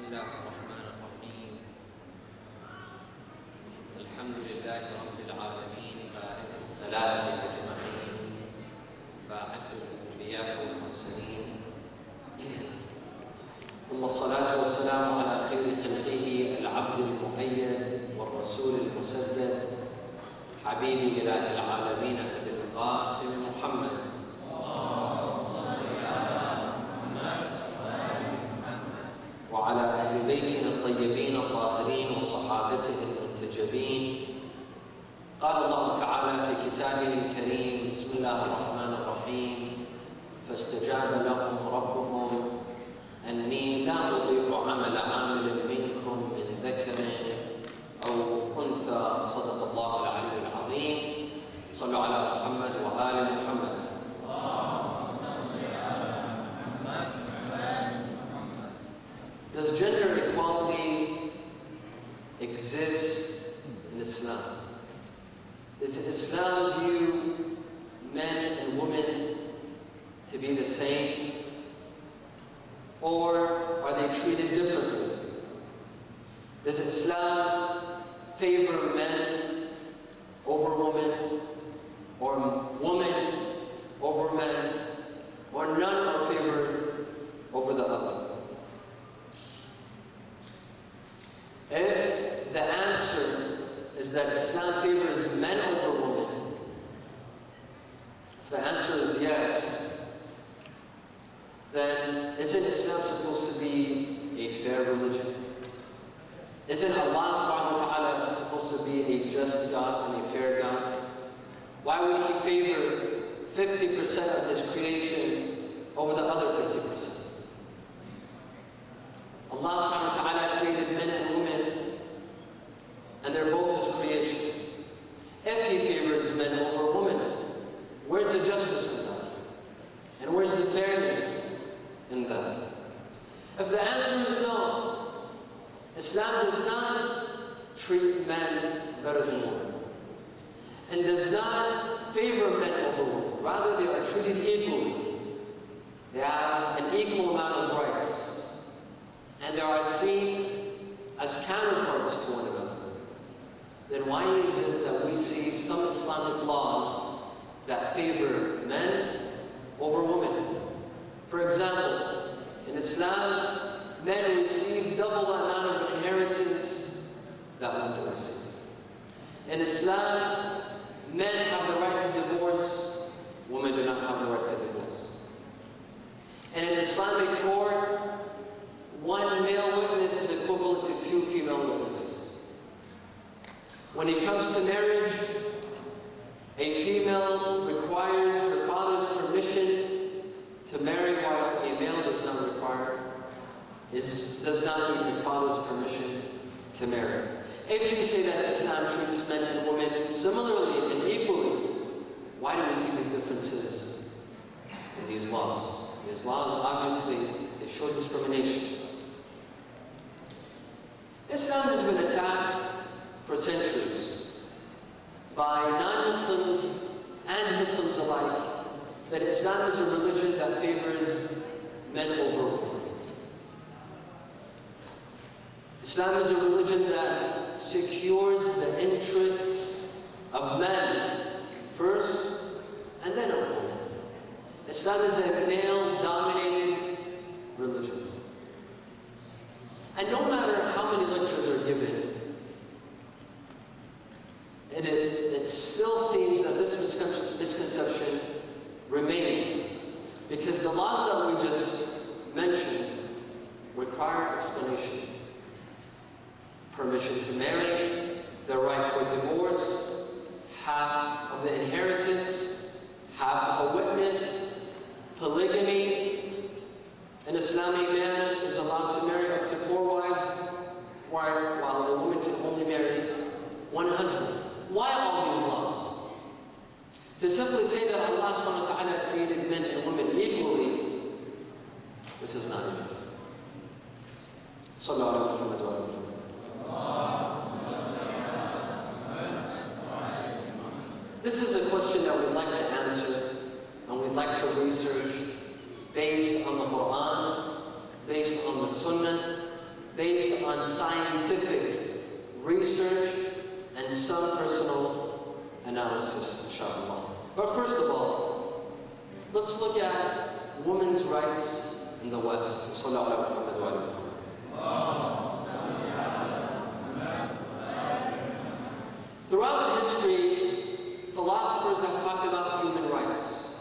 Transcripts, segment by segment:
الله الرحمن الرحيم. الحمد لله رب العالمين بارئ الخلائق أجمعين، باعث الأنبياء والمرسلين، ثم الصلاة والسلام على خير خلقه العبد المؤيد والرسول المسدد حبيب إله العالمين أبي القاسم محمد وعلى أهل بيته الطيبين الطاهرين وصحابته المنتجبين. قال الله تعالى في كتابه الكريم: بسم الله الرحمن الرحيم. فاستجاب لهم ربهم أني لا أضيع عمل عامل منكم من ذكر أو أنثى. صدق الله العلي العظيم. صلوا على محمد وآل محمد. Does gender equality exist in Islam? Does Islam view men and women to be the same? Or are they treated differently? Does Islam favor men over women, or women over men, or none are favored over the other? If the answer is that Islam favors men over women, if the answer is yes, then isn't Islam supposed to be a fair religion? Isn't Allah subhanahu wa ta'ala supposed to be a just God and a fair God? Why would He favor 50% of His creation over the other 50%? Allah subhanahu wa ta'ala created men and women, and they're both His creation. If He favors men over women, where's the justice in that? And where's the fairness in that? If the answer is no, Islam does not treat men better than women, and does not favor men over women. Rather, they are treated equally. They have an equal amount of rights, and they are seen as counterparts to one another. Then why is it that we see some Islamic laws that favor men over women? For example, in Islam, men receive double the amount of inheritance that women receive. In Islam, men have the right to divorce, women do not have the right to divorce. And in Islamic court, one male witness is equivalent to 2 female witnesses. When it comes to marriage, a female requires her father's permission to marry, while a male does not require, does not need his father's permission to marry. If you say that Islam treats men and women similarly and equally, why do we see these differences in these laws? These laws, obviously, they show discrimination. Islam has been attacked for centuries by non-Muslims and Muslims alike, that Islam is a religion that favors men over women. Islam is a religion that secures the interests of men first and then of women. Islam is a male-dominated religion. And no matter how many lectures are given, it still seems that this misconception remains, because the laws that we just mentioned require explanation. Permission to marry, the right for divorce, half of the inheritance, half of a witness, polygamy. An Islamic man is allowed to marry up to 4 wives, while a woman can only marry 1 husband. Why all these laws? To simply say that Allah subhanahu wa ta'ala created men and women equally, this is not enough. Sallallahu alaihi wa sallam. This is a question that we'd like to answer, and we'd like to research based on the Quran, based on the Sunnah, based research, and some personal analysis, inshallah. But first of all, let's look at women's rights in the West. Throughout history, philosophers have talked about human rights.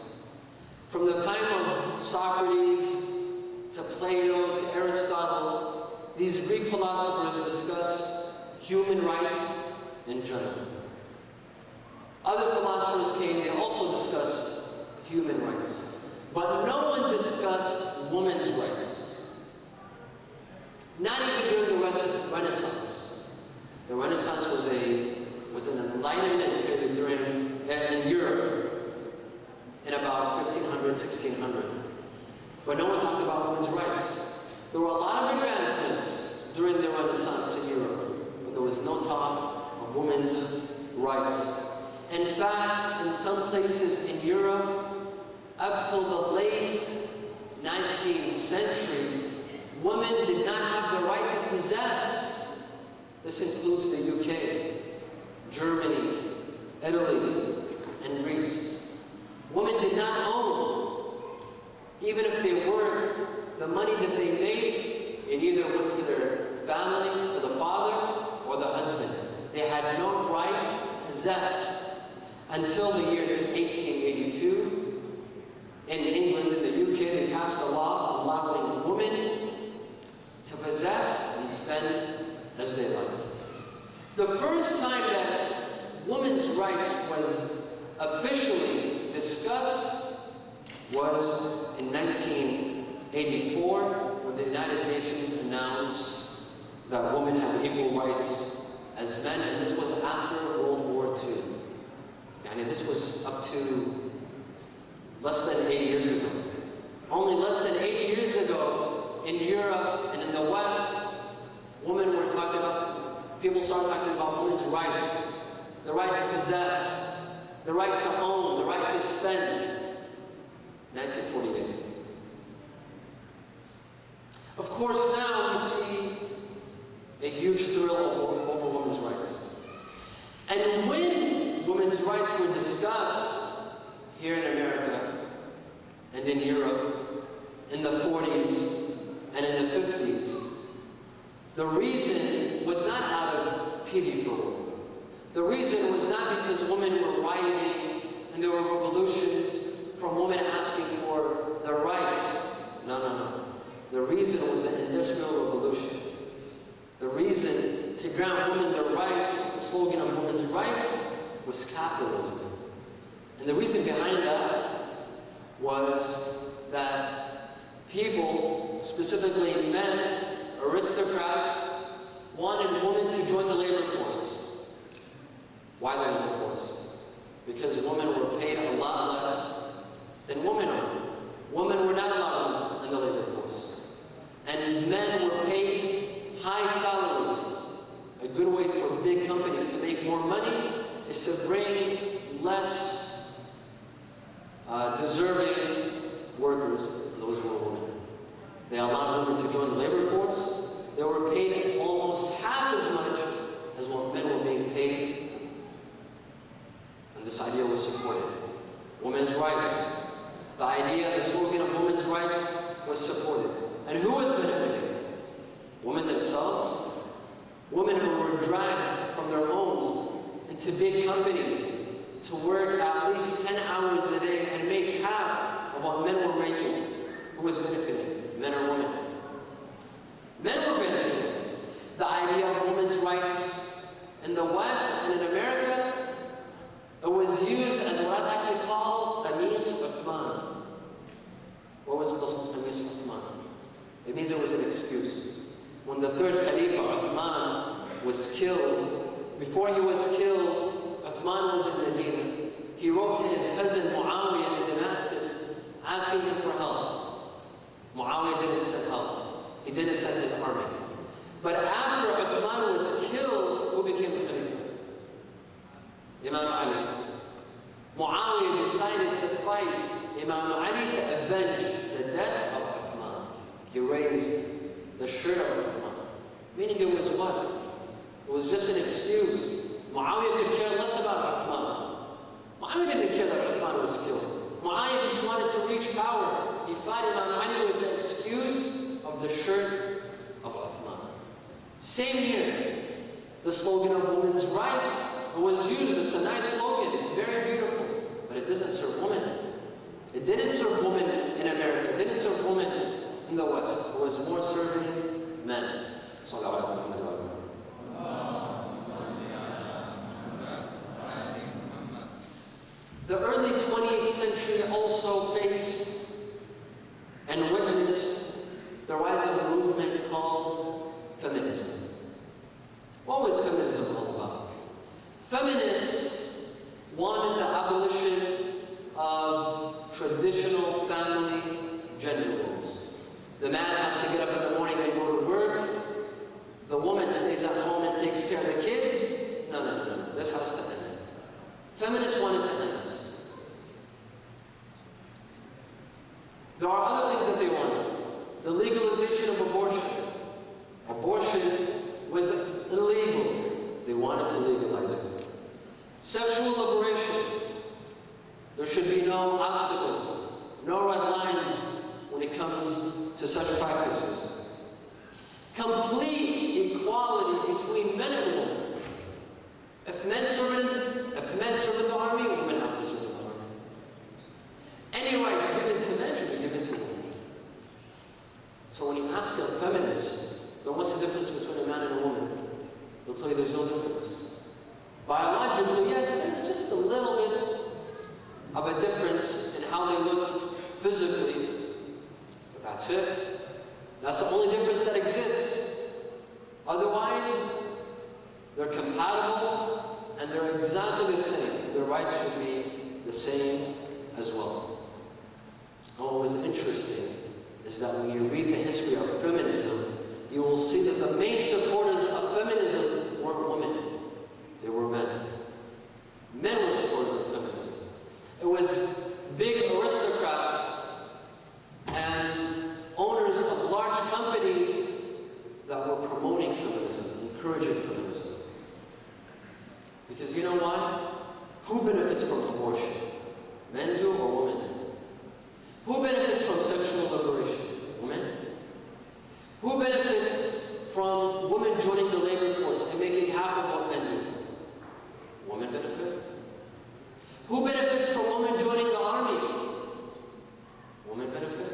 From the time of Socrates to Plato to Aristotle, these Greek philosophers discussed human rights in general. Other philosophers came, they also discussed human rights. But no one discussed women's rights. Not even during the Renaissance. The Renaissance was an enlightenment period in Europe in about 1500, 1600. But no one talked about women's rights. There were a lot of advancements during the Renaissance in Europe, but there was no talk of women's rights. In fact, in some places in Europe, up till the late 19th century, women did not have the right to possess. This includes the UK, Germany, Italy, and Greece. Women did not own. Even if they worked, the money that they made, it either went to their family, to the father, or the husband. They had no right to possess until the year 1882. In England and the UK, they passed a law allowing women to possess and spend as they like. The first time that women's rights was officially discussed was in 1984, when the United Nations announced that women have equal rights as men, and this was after World War II. And this was up to less than 8 years ago. Only less than 8 years ago, in Europe and in the West, women were talking about, people started talking about women's rights. The right to possess, the right to own, the right to spend. 1948. Of course, now we see a huge thrill over women's rights. And when women's rights were discussed here in America and in Europe in the 40s and in the 50s, the reason was not out of pity for women. The reason was not because women were rioting and there were revolutions from women asking for their rights. No, no, no. The reason was the Industrial Revolution. The reason to grant women their rights, the slogan of women's rights, was capitalism. And the reason behind that was that people, specifically men, aristocrats, wanted women to join the labor force. Why the labor force? Because women were paid a lot less than women are. Women were not allowed in the labor force. And men were paid high salaries. A good way for big companies to make more money is to bring less deserving workers, and those were women. They allowed women to join the labor force. They were paid almost half as much as what men were being paid. And this idea was supported. Women's rights. The idea, the slogan of women's rights was supported. And who was benefiting? Women themselves. Women who were dragged from their homes into big companies to work at least 10 hours a day and make half of what men were making. Who was benefiting? Men or women? Men were benefiting. The idea of women's rights in the West and in America, it was used as what I like to call Qamis Uthman. What was Qamis Uthman? It means it was an excuse. When the third Khalifa, Uthman, was killed, before he was killed, Uthman was in Medina. He wrote to his cousin Muawiyah in Damascus, asking him for help. Muawiyah didn't send help. He didn't send his army. But after Uthman was killed, who became the Khalifa? Imam Ali. Muawiyah decided to fight Imam Ali to avenge the death of Uthman. He raised the shirt of Uthman. Meaning it was what? It was just an excuse. Muawiyah could care less about Uthman. Muawiyah didn't care that Uthman was killed. Muawiyah just wanted to reach power. He fought Imam Ali with the excuse of the shirt of Uthman. Same here. The slogan of women's rights was used. It's a nice slogan. It's very beautiful. But it doesn't serve women. It didn't serve women in America. It didn't serve women in the West. It was more serving men. The early 20th century also faced and witnessed the rise of a movement called feminism. What was feminism all about? Feminists wanted the abolition of traditional family gender roles. The man has to get up in the morning and go to work. The woman stays at home and takes care of the kids. No. This has to end. Feminists wanted to end this. There are other things that they wanted. The legalization of abortion. Abortion was illegal. They wanted to legalize it. Sexual liberation. There should be no obstacles, no red lines when it comes to such practices. Complete equality between men and women. If men serve in the army, women have to serve in the army. Any rights given to men should be given to women. So when you ask a feminist, then what's the difference between a man and a woman? They'll tell you there's no difference. Biologically, yes, there's just a little bit of a difference in how they look physically. But that's it. That's the only difference that exists. Otherwise, they're compatible and they're exactly the same. Their rights should be the same as well. And what was interesting is that when you read the history of feminism, you will see that the main supporters of feminism weren't women. They were men. Men were supporters of feminism. It was big aristocrats and owners of large companies that were promoting feminism, encouraging feminism. Because you know why? Who benefits from abortion? Men do or women do? Who benefits from sexual liberation? Women? Who benefits from women joining the labor force and making half of what men do? Women benefit. Who benefits from women joining the army? Women benefit.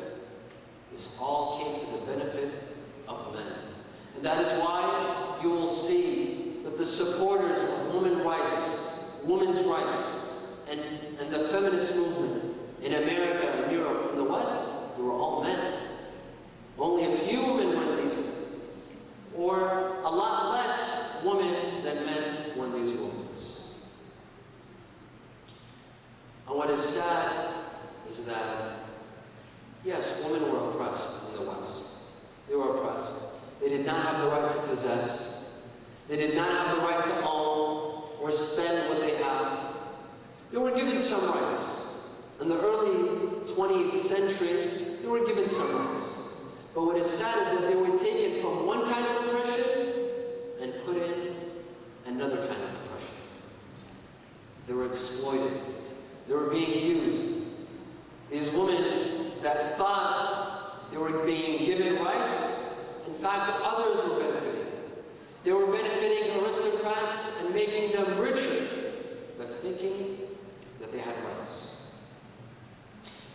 This all came to the benefit of men. And that is why you will see that the supporters of women's rights, and the feminist movement in America, in Europe, in the West, they were all men. Only a few women won these, or a lot less women than men won these movements. And what is sad is that, yes, women were oppressed in the West. They were oppressed. They did not have the right to possess. They did not have the right to own or spend what they have. They were given some rights. In the early 20th century, they were given some rights. But what is sad is that they were taken from one kind of oppression and put in another kind of oppression. They were exploited. They were being used. These women that thought they were being given rights, in fact, others were benefiting. They were benefiting aristocrats and making them richer, but thinking that they had rights.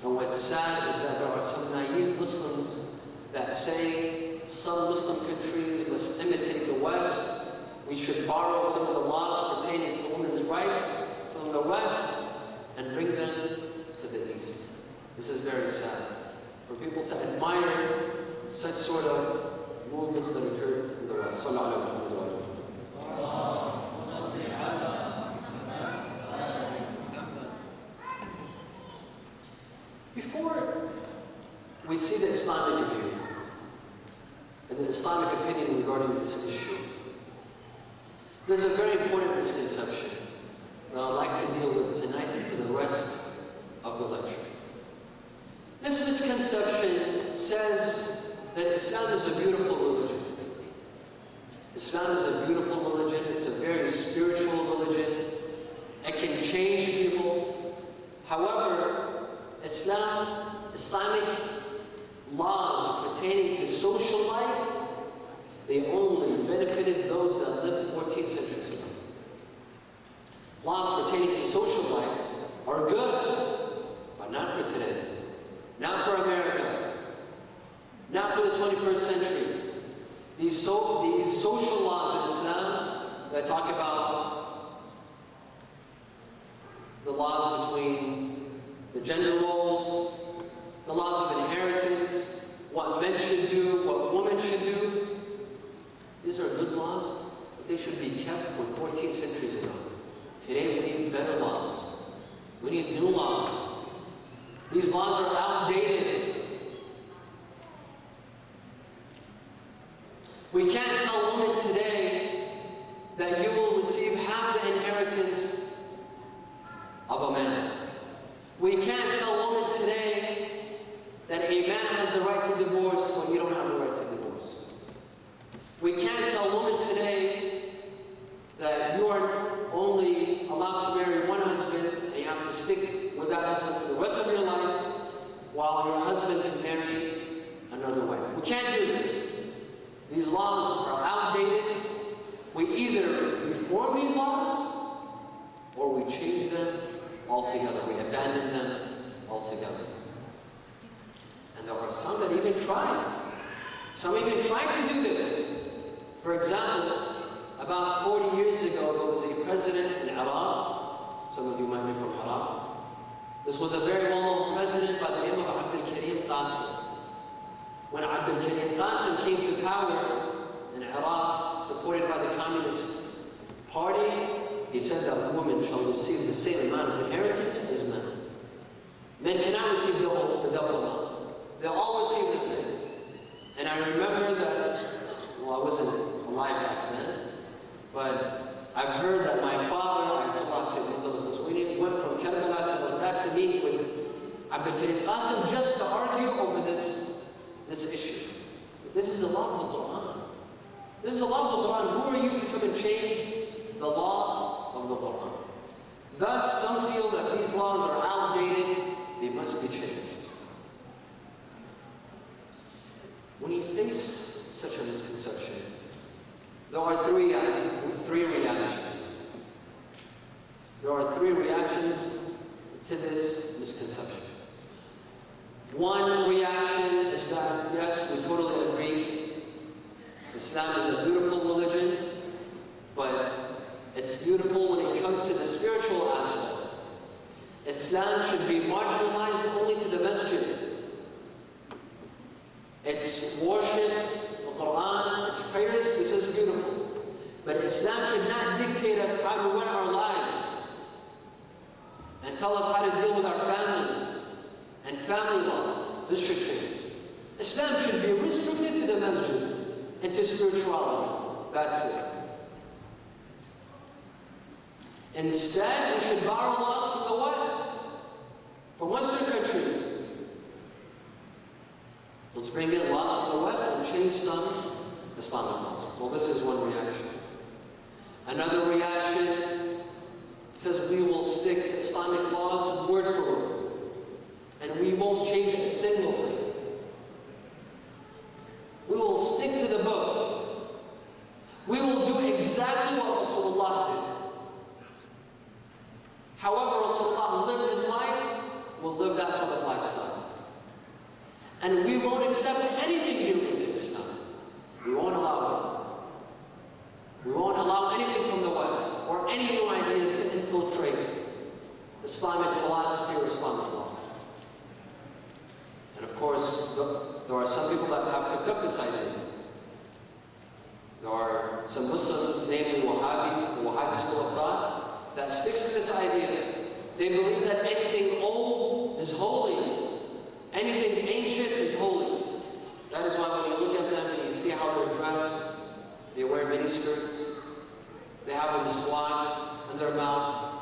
And what's sad is that there are some naive Muslims that say some Muslim countries must imitate the West. We should borrow some of the laws pertaining to women's rights from the West and bring them to the East. This is very sad. For people to admire such sort of movements that occurred in the West. Before we see the Islamic view and the Islamic opinion regarding this issue, there's a very important misconception that I'd like to deal with tonight and for the rest of the lecture. This misconception says that Islam is a beautiful religion. Islam is a beautiful religion. they only benefited those that lived 14 centuries ago. Laws pertaining to social life are good, but not for today. Not for America. Not for the 21st century. These social laws in Islam that talk about the laws between the gender roles, the laws of inheritance, what men should do, what women should do. These are good laws, but they should be kept from 14 centuries ago. Today we need better laws. We need new laws. These laws are outdated. We can't tell women today that you will receive half the inheritance of a man. We can't tell women today that a man has the right to divorce when you don't have the right to divorce. We can't tell women today that you are only allowed to marry one husband and you have to stick with that husband for the rest of your life while your husband can marry another wife. We can't do this. These laws are outdated. We either reform these laws or we change them altogether. We abandon them altogether. And there are some that even try. Some even try to do this. For example, about 40 years ago, there was a president in Iraq. Some of you might be from Iraq. This was a very well-known president by the name of Abdul Qasim. When Abdul Qasim came to power in Iraq, supported by the Communist Party, he said that women shall receive the same amount of inheritance as men. Men cannot receive the double amount. They all receive the same. And I remember that, well, I wasn't alive back then, but I've heard that my father, Al-Qazwini, went from Karbala to Baghdad to meet with Abdul Qasim just to argue over this issue. But this is the law of the Quran. This is the law of the Quran. Who are you to come and change the law of the Quran? Thus, some feel that these laws are outdated. They must be changed. When you face such a misconception, there are three reactions. There are three reactions to this misconception. One reaction is that, yes, we totally agree. Islam is a beautiful religion, but it's beautiful when it comes to the spiritual aspect. Islam should be marginalized only to the masjid. Its worship, the Quran, its prayers, this is beautiful. But Islam should not dictate us how to run our lives and tell us how to deal with our families and family law. This should change. Islam should be restricted to the masjid and to spirituality. That's it. Instead, we should borrow laws from the West, from Western countries. Let's bring in laws from the West and change some Islamic laws. Well, this is one reaction. Another reaction says we will stick to Islamic laws word for word. And we won't change a single thing. We will stick to the book. We will do exactly what Rasulullah did. However Rasulullah lived his life, we'll live that sort of lifestyle. And we won't accept anything new into Islam. We won't allow it. We won't allow anything from the West or any new ideas to infiltrate Islamic philosophy or Islamic law. And of course, there are some people that have picked up this idea. There are some Muslims, namely Wahhabis, the Wahhabi school of thought, that sticks to this idea. They believe that anything old is holy. Anything ancient is holy. That is why when you look at them and you see how they're dressed, they wear miniskirts, they have a miswak in their mouth,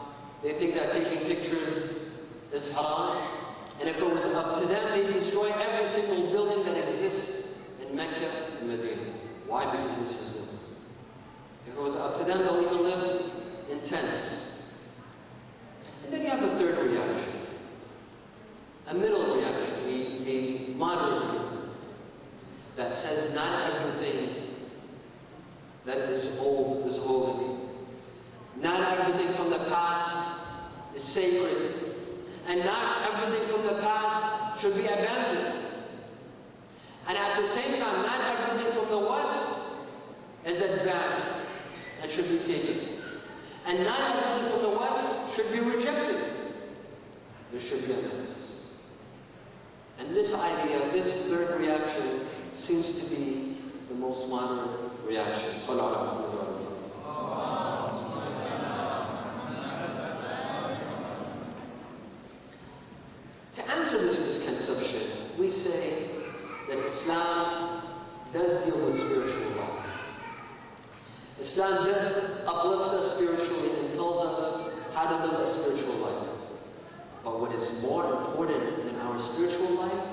they think that taking pictures is haram. And if it was up to them, they'd destroy every single building that exists in Mecca and Medina. Why? Because this is new. If it was up to them, they'll even live in tents. And then you have a third reaction. A middle reaction, a moderate reaction, that says not everything that is old is holy. Not everything from the past is sacred. And not everything from the past should be abandoned. And at the same time, not everything from the West is advanced and should be taken. And not everything from the West should be rejected. There should be a mix. And this idea, this third reaction, seems to be the most modern reaction. To answer this misconception, we say that Islam does deal with spiritual life. Islam does uplift us spiritually and tells us how to live a spiritual life. But what is more important than our spiritual life,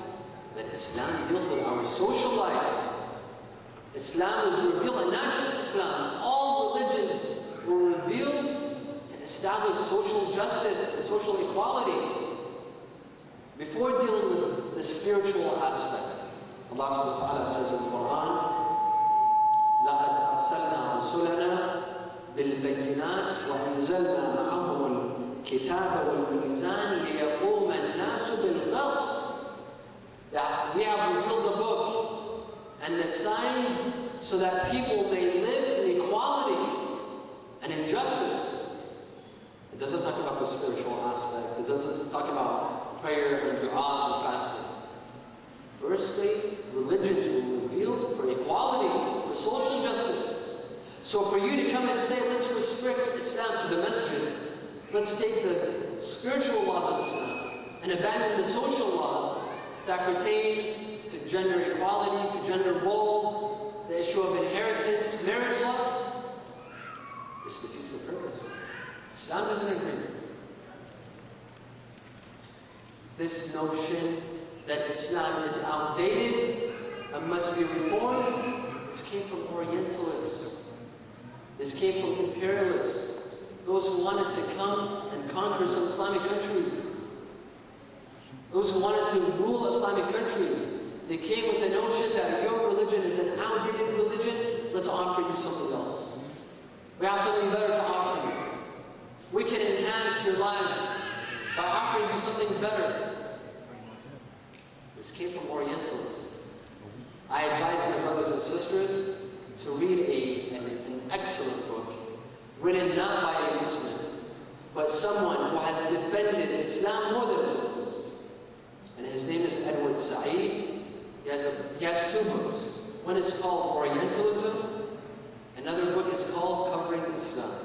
that Islam deals with our social life. Islam was revealed, and not just Islam, all religions were revealed to establish social justice and social equality before dealing with the spiritual aspect. Allah subhanahu wa ta'ala says in the Quran, لَقَدْ أَرْسَلْنَا رُسُلَنَا بِالْبَيِّنَاتِ وَأَنزَلْنَا مَعَهُمُ الْكِتَابَ وَالْمِيزَانَ لِيَقُومَ النَّاسُ بِالْقِسْطِ. That we have revealed the book and the signs so that people may live in equality and in justice. It doesn't talk about the spiritual aspect. It doesn't talk about prayer and dua and fasting. Firstly, religions were revealed for equality, for social justice. So for you to come and say, let's restrict Islam to the masjid, let's take the spiritual laws of Islam and abandon the social laws that pertain to gender equality, to gender roles, the issue of inheritance, marriage laws, this defeats the purpose. Islam doesn't agree. This notion that Islam is outdated and must be reformed, this came from Orientalists. This came from imperialists, those who wanted to come and conquer some Islamic countries. Those who wanted to rule Islamic countries. They came with the notion that your religion is an outdated religion, let's offer you something else. We have something better to offer you. We can enhance your lives by offering you something better. This came from Orientalists. I advise my brothers and sisters to read an excellent book, written not by a Muslim, but someone who has defended Islam more than Muslims. And his name is Edward Said. He has two books. One is called Orientalism. Another book is called Covering Islam.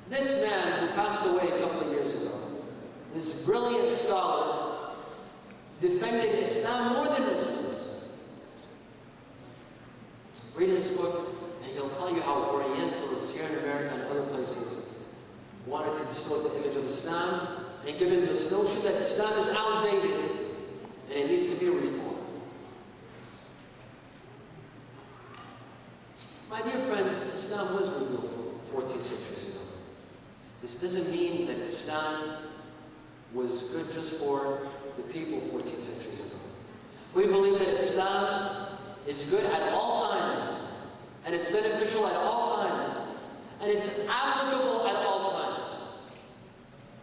This man, who passed away a couple of years ago, this brilliant scholar, defended Islam more than Muslims. Read his book, and he'll tell you how Orientalists here in America and other places wanted to distort the image of Islam and give it this notion that Islam is outdated and it needs to be reformed. My dear friends, Islam was revealed 14 centuries ago. This doesn't mean that Islam was good just for the people 14 centuries ago. We believe that Islam is good at all times, and it's beneficial at all times, and it's applicable at all times.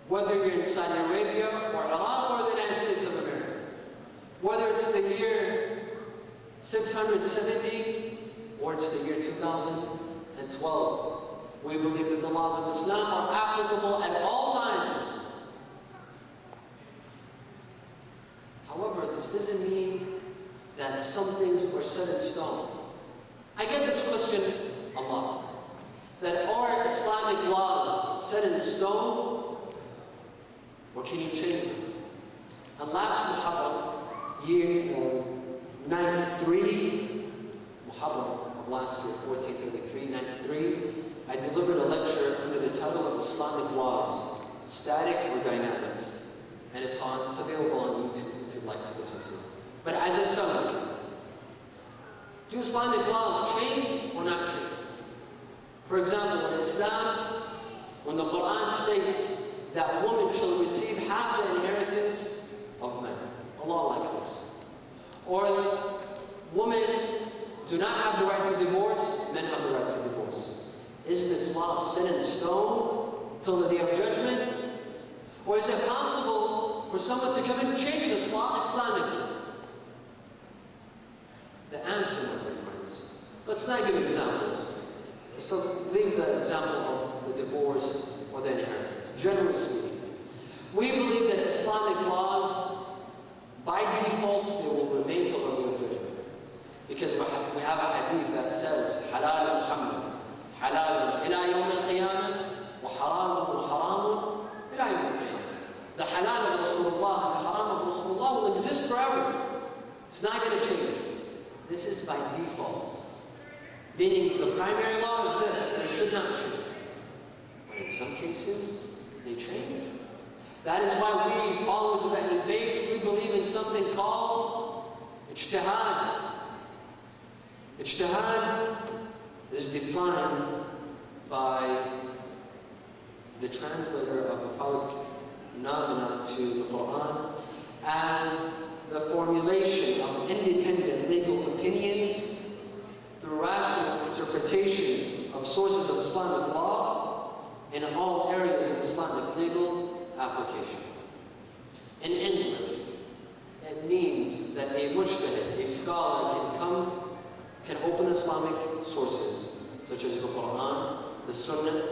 Whether you're in Saudi Arabia or Iraq or the United States of America. Whether it's the year 670 or it's the year 2012. We believe that the laws of Islam are applicable at all times. However, this doesn't mean that some things are set in stone. I get this question a lot. That are Islamic laws set in stone? Or can you change them? And last Muharram, year 93, Muharram of last year, 1433, 93, I delivered a lecture under the title of Islamic Laws, Static or Dynamic. And it's available on YouTube if you'd like to listen to it. But as a summary, do Islamic laws change or not change? For example, in Islam, when the Quran states that women shall receive half the inheritance of men. Allah like this. Or women do not have the right to divorce, men have the right to divorce. Is this law set in stone till the day of judgment? Or is it possible for someone to come and change this law Islamically? The answer, my dear friends, let's not give examples. So leave the example of the divorce or the inheritance. Generally speaking, we believe that Islamic laws, by default, they will remain till the day of judgment. Because we have a hadith that says, Halal Muhammad, Halal ila yawm al-qiyamah, wa haram ila yawm al-qiyamah. The halal of Rasulullah and the haram of Rasulullah will exist forever. It's not going to change. This is by default. Meaning the primary law is this, and it should not change. But in some cases, they change. That is why we, followers of Ahlul Bayt, we believe in something called ijtihad. Ijtihad is defined by the translator of the Prophet to the Quran as the formulation of independent legal opinions through rational interpretations of sources of Islamic law in all areas of Islamic legal application. In English, it means that a mujtahid, a scholar, can open Islamic sources such as the Quran, the Sunnah,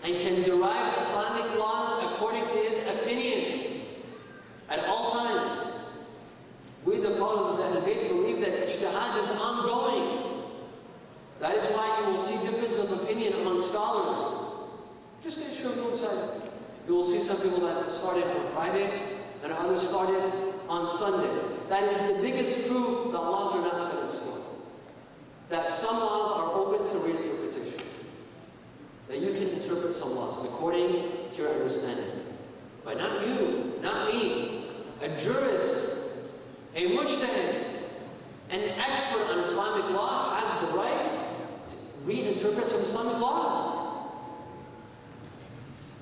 and can derive Islamic laws according to his opinion at all times. We, the followers of the Ahlul Bayt, believe that ijtihad is ongoing. That is why you will see difference of opinion among scholars. Just to show you inside. You will see some people that started on Friday and others started on Sunday. That is the biggest proof that laws are not set in stone. That some laws are open to reinterpretation. That you can interpret some laws according to your understanding. But not you, not me. A jurist, a mujtahid, an expert on Islamic law has the right to reinterpret some Islamic laws.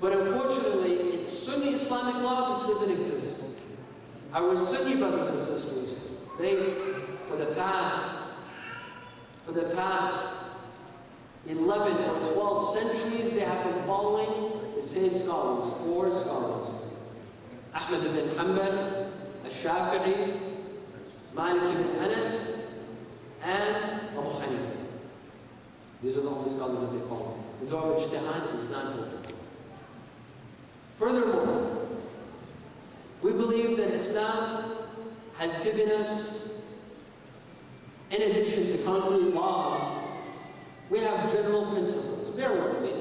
But unfortunately, in Sunni Islamic law, this doesn't exist. Our Sunni brothers and sisters, they, for the past 11 or 12 centuries, they have been following the same scholars, 4 scholars. Ahmad ibn Hanbal, Al-Shafi'i, Malik ibn Anas, and Abu Hanifa. These are the only scholars that they follow. The door of ijtihad is not open. Furthermore, we believe that Islam has given us, in addition to concrete laws, we have general principles. Bear with me.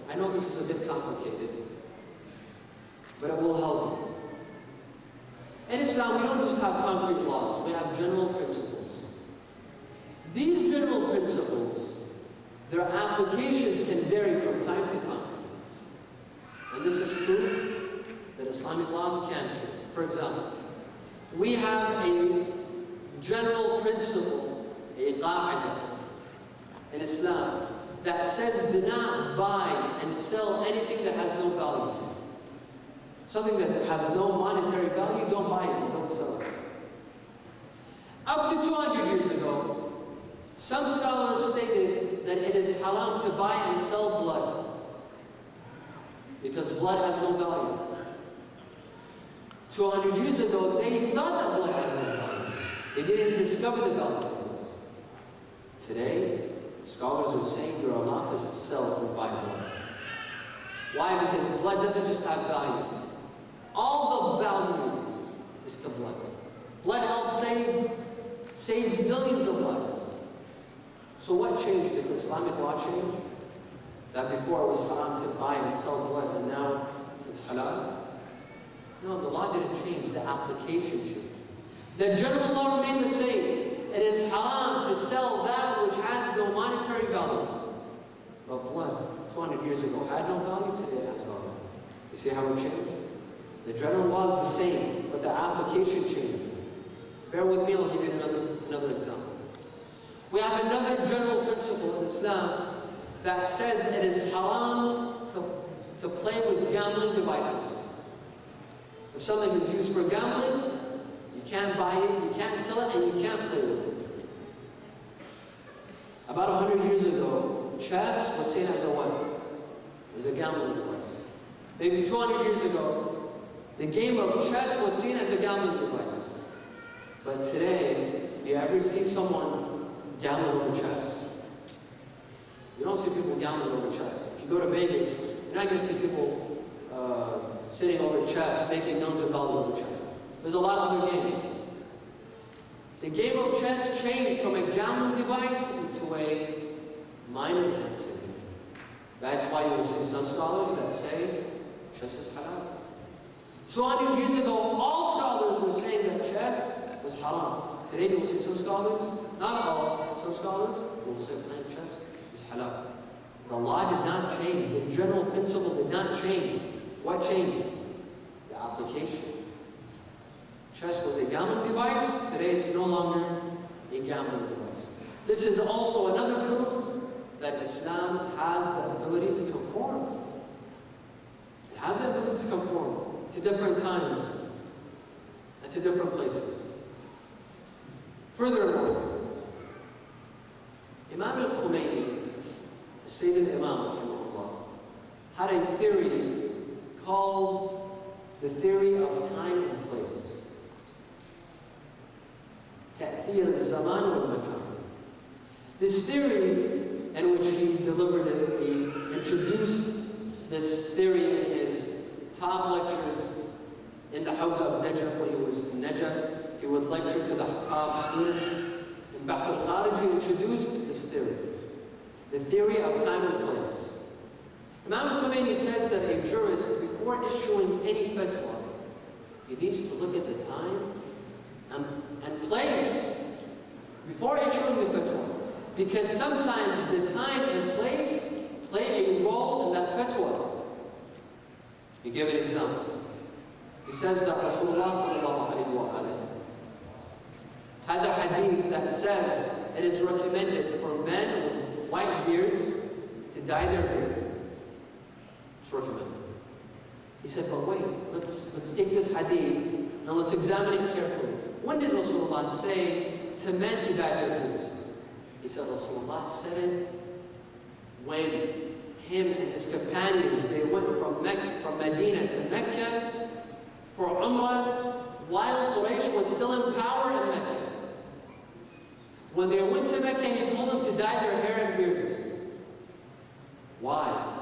I know this is a bit complicated, but it will help you. In Islam, we don't just have concrete laws, we have general principles. These general principles, their applications can vary from time to time. And this is proof that Islamic laws can change. For example, we have a general principle, a qa'idah, in Islam, that says do not buy and sell anything that has no value. Something that has no monetary value, don't buy it, don't sell it. Up to 200 years ago, some scholars stated that it is haram to buy and sell blood, because blood has no value. 200 years ago, they thought that blood had no value. They didn't discover the value of blood. Today, scholars are saying you're allowed to sell or buy blood. Why? Because blood doesn't just have value. All the value is to blood. Blood helps saves millions of lives. So what changed? Did Islamic law change? That before it was haram to buy and sell blood, and now it's halal? No, the law didn't change, the application changed. The general law remained the same. It is haram to sell that which has no monetary value. But blood, 200 years ago, had no value, today it has value. You see how it changed? The general law is the same, but the application changed. Bear with me, I'll give you another example. We have another general principle in Islam that says it is haram to play with gambling devices. If something is used for gambling, you can't buy it, you can't sell it, and you can't play with it. About 100 years ago, chess was seen as a what? As a gambling device. Maybe 200 years ago, the game of chess was seen as a gambling device. But today, do you ever see someone gambling over chess? You don't see people gambling over chess. If you go to Vegas, you're not going to see people sitting over chess, making millions of dollars over chess. There's a lot of other games. The game of chess changed from a gambling device into a mind-enhancing. That's why you will see some scholars that say chess is haram. 200 years ago, all scholars were saying that chess was haram. Today you will see some scholars, not all, some scholars will say playing chess is halal. The law did not change. The general principle did not change. What changed? The application. Chess was a gambling device. Today it's no longer a gambling device. This is also another proof that Islam has the ability to conform. It has the ability to conform to different times and to different places. Furthermore, Imam Al-Khomeini, Sayyid al-Imam, had a theory called the theory of time and place. تأثير الزمان والمكان. This theory, in which he delivered it, he introduced this theory in his top lectures in the house of Najaf when he was in Najaf. He would lecture to the top students. In Bahth al-Kharij, he introduced this theory, the theory of time and place. Imam al-Khomeini says that a jurist, before issuing any fatwa, he needs to look at the time and place before issuing the fatwa. Because sometimes the time and place play a role in that fatwa. He gave an example. He says that Rasulullah sallallahu alayhi wa alayhi has a hadith that says it is recommended for men with white beards to dye their beard. It's recommended. He said, but wait, let's take this hadith and let's examine it carefully. When did Rasulullah say to men to dye their beards? He said Rasulullah said it when him and his companions, they went from Medina to Mecca for Umrah while Quraysh was still in power in Mecca. When they went to Mecca, he told them to dye their hair and beards. Why?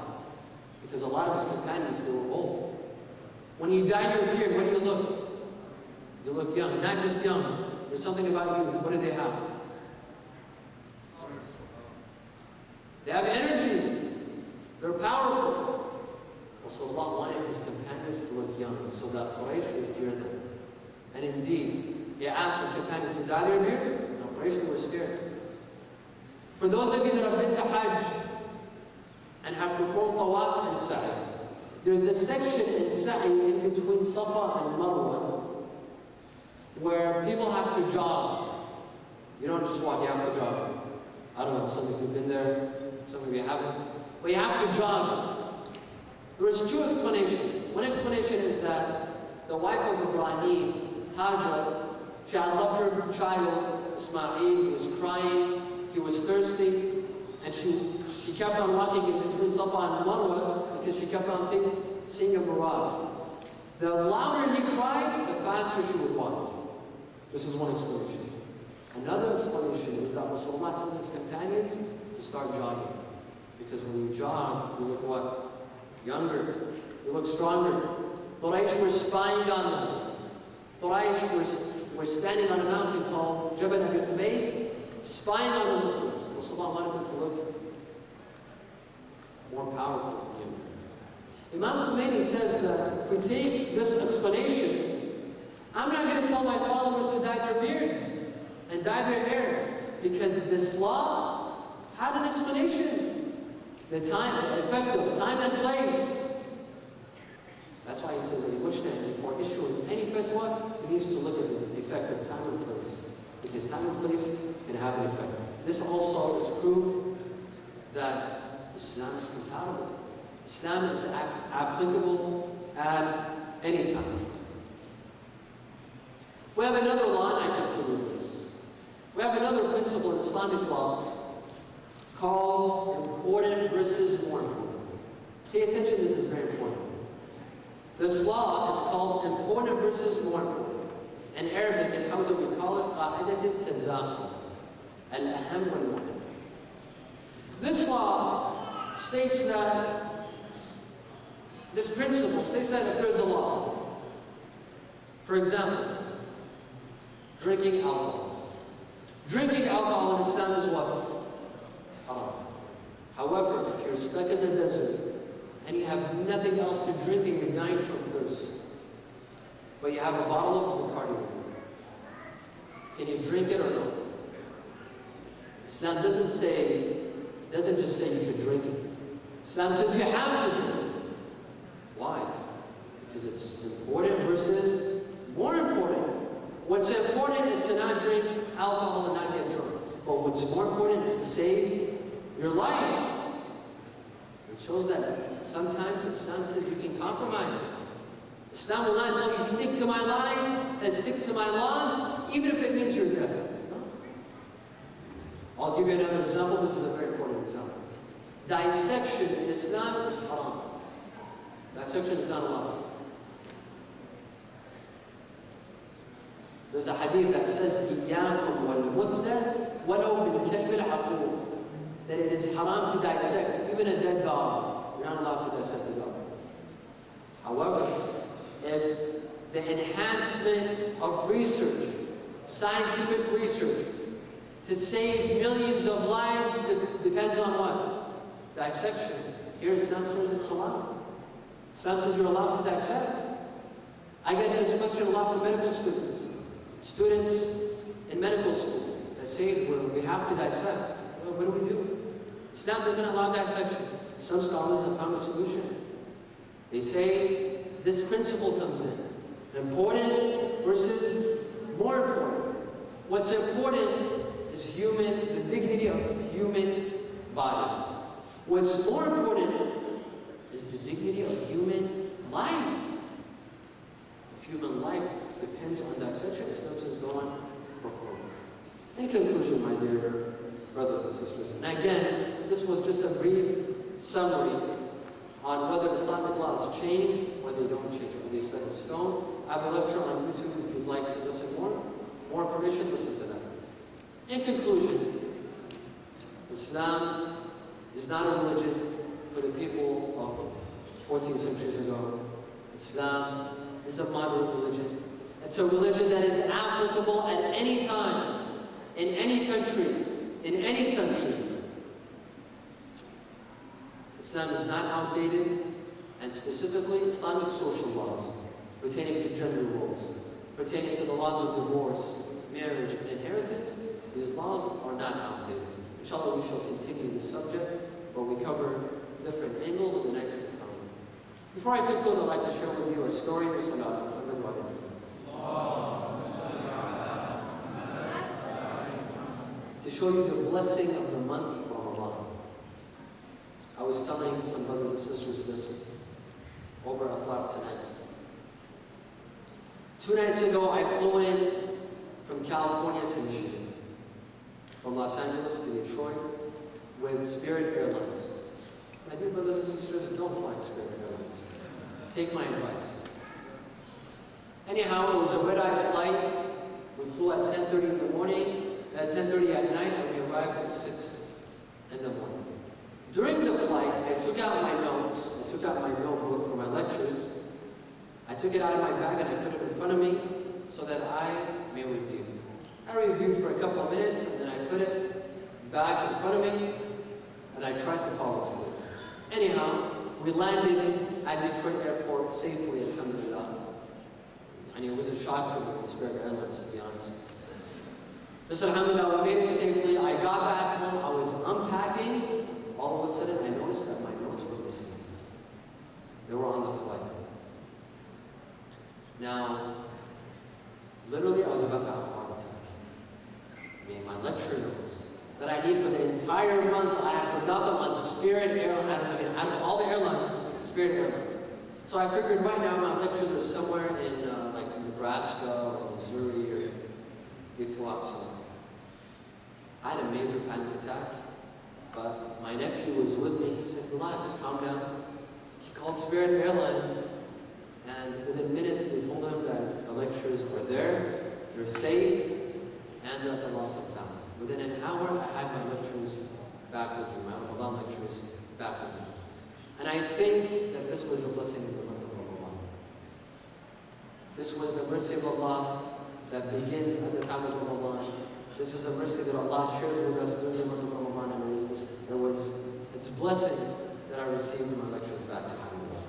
Because a lot of his companions, they were old. When you dye your beard, what do you look? You look young. Not just young. There's something about youth. What do they have? They have energy. They're powerful. Rasulullah wanted his companions to look young so that Quraysh would fear them. And indeed, he asked his companions to dye their beards. No, Quraysh were scared. For those of you that have been to Hajj and have performed Tawaf and Sa'i, there's a section in Sa'i in between Safa and Marwa where people have to jog. You don't just walk, you have to jog. I don't know, some of you have been there, some of you haven't. But you have to jog. There's two explanations. One explanation is that the wife of Ibrahim, Hajar, she had left her child, Ismail. He was crying, he was thirsty, and she kept on walking in between Safa and Marwa because she kept on seeing a mirage. The louder he cried, the faster she would walk. This is one explanation. Another explanation is that Rasulullah told his companions to start jogging. Because when you jog, you look what? Younger. You look stronger. Quraysh were spying on them. Quraysh were standing on a mountain called Jabal Abi Qubais, spying on the Muslims. Rasulullah wanted them to look more powerful. Imam Khomeini says that if we take this explanation, I'm not going to tell my followers to dye their beards and dye their hair, because this law had an explanation. The effect of time and place. That's why he says that before issuing any fatwa, he needs to look at the effect of time and place. Because time and place can have an effect. This also is proof that Islam is compatible. Islam is applicable at any time. We have another law, and I conclude with this. We have another principle in Islamic law called important versus more important. Pay attention, this is very important. This law is called important versus more important. In Arabic, in Hausa, we call it قاعدة التزامن. الأهم والمهم. This law states that, this principle states that if there's a law, for example, drinking alcohol. Drinking alcohol in Islam is what? It's haram. However, if you're stuck in the desert and you have nothing else to drink and you're dying from thirst, but you have a bottle of Bacardi, can you drink it or no? Islam doesn't just say you can drink it. Islam says you have to drink it. Why? Because it's important versus more important. What's important is to not drink alcohol and not get drunk. But what's more important is to save your life. It shows that sometimes Islam says you can compromise. Islam will not tell you stick to my life and stick to my laws, even if it means your death. No? I'll give you another example. This is a very important example. Dissection in Islam is haram. Dissection is not allowed. There's a hadith that says, إِيَّاكُمْ وَالْمُثْلَ وَلَوْ بِالْكَلْبِ الْعَقُولِ, that it is haram to dissect, even a dead dog. You're not allowed to dissect a dog. However, if the enhancement of research, scientific research, to save millions of lives depends on what? Dissection. Here Islam says it's allowed. Islam says you're allowed to dissect. I get this question a lot from medical students. Students in medical school that say, well, we have to dissect. Well, what do we do? Islam doesn't allow dissection. Some scholars have found a solution. They say this principle comes in. Important versus more important. What's important is the dignity of human body. What's more important is the dignity of human life. If human life depends on dissection, Islam says go on, perform. In conclusion, my dear brothers and sisters, and again, this was just a brief summary on whether Islamic laws change or they don't change, or they set in stone. I have a lecture on YouTube if you'd like to listen more. More information, listen to that. In conclusion, Islam is not a religion for the people of 14 centuries ago. Islam is a modern religion. It's a religion that is applicable at any time, in any country, in any century. Islam is not outdated, and specifically Islamic social laws pertaining to gender roles, pertaining to the laws of divorce, marriage, and inheritance, these laws are not outdated. Inshallah, we shall continue this subject, but we cover different angles of the next time. Before I conclude, I'd like to share with you a story. To show you the blessing of the month of Ramadan. I was telling some brothers and sisters this over a flat tonight. 2 nights ago, I flew in from California to Michigan, from Los Angeles to Detroit, with Spirit Airlines. My dear brothers and sisters, don't fly Spirit Airlines. Take my advice. Anyhow, it was a red-eye flight. We flew at 10:30 in the morning, at 10:30 at night, and we arrived at 6 in the morning. During the flight, I took out my notes. I took out my notebook for my lectures. I took it out of my bag and I put it in front of me so that I may review. I reviewed for a couple of minutes and then I put it back in front of me and I tried to fall asleep. Anyhow, we landed at Detroit Airport safely, alhamdulillah. And it was a shock for me with Spirit Airlines, to be honest. But alhamdulillah, we made it safely. I got back home, I was unpacking. All of a sudden, I noticed that my notes were missing. They were on the flight. Now, literally, I was about to have a heart attack. I mean, my lecture notes that I need for the entire month, I had forgot them on Spirit Airlines. I mean, out of all the airlines, Spirit Airlines. So I figured right now my lectures are somewhere in like Nebraska or Missouri or Ethiopia. I had a major panic attack, But my nephew was with me. He said, relax, calm down. He called Spirit Airlines, and within minutes they told him that the lectures were there, they're safe, and that the loss of found. Within an hour, I had my lectures back with me, my Ramadan lectures back with me. And I think that this was the blessing of the month of Ramadan. This was the mercy of Allah that begins at the time of Ramadan. This is the mercy that Allah shares with us during the month of Ramadan, and there was its blessing that I received in my lectures back in Ramadan.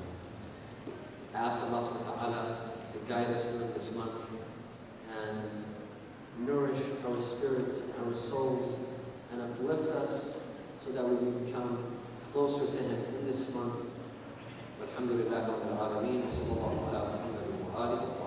I ask Allah subhanahu wa ta'ala to guide us during this month and nourish our spirits and our souls and uplift us so that we can become closer to Him in this month. Alhamdulillah Rabbil Alameen. Wa sallallahu ala Muhammad wa alihi.